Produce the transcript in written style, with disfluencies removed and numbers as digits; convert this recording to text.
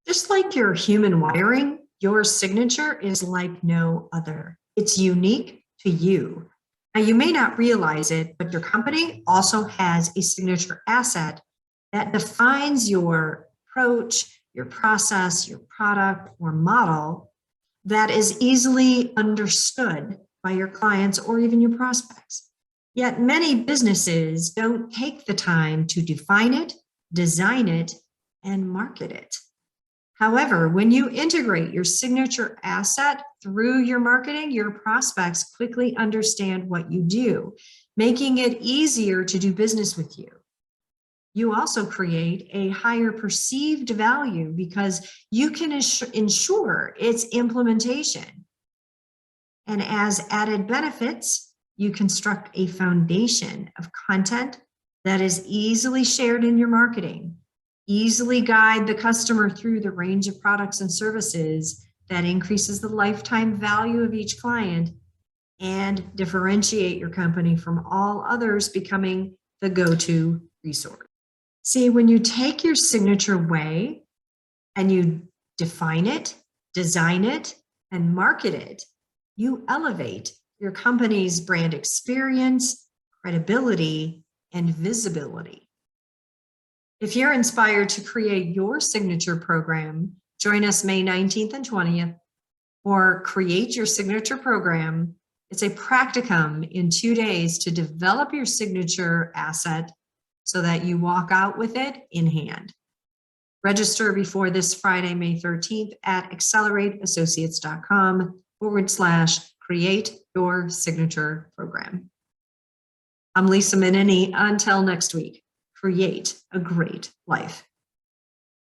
Just like your human wiring, your signature is like no other. It's unique to you. Now, you may not realize it, but your company also has a signature asset that defines your approach, your process, your product, or model that is easily understood by your clients or even your prospects. Yet many businesses don't take the time to define it, design it, and market it. However, when you integrate your signature asset through your marketing, your prospects quickly understand what you do, making it easier to do business with you. You also create a higher perceived value because you can ensure its implementation. And as added benefits, you construct a foundation of content that is easily shared in your marketing, easily guide the customer through the range of products and services that increases the lifetime value of each client, and differentiate your company from all others, becoming the go-to resource. See, when you take your signature way and you define it, design it, and market it, you elevate your company's brand experience, credibility, and visibility. If you're inspired to create your signature program, join us May 19th and 20th, or create your signature program. It's a practicum in 2 days to develop your signature asset so that you walk out with it in hand. Register before this Friday, May 13th at accelerateassociates.com/create your signature program. I'm Lisa Minnini. Until next week, create a great life.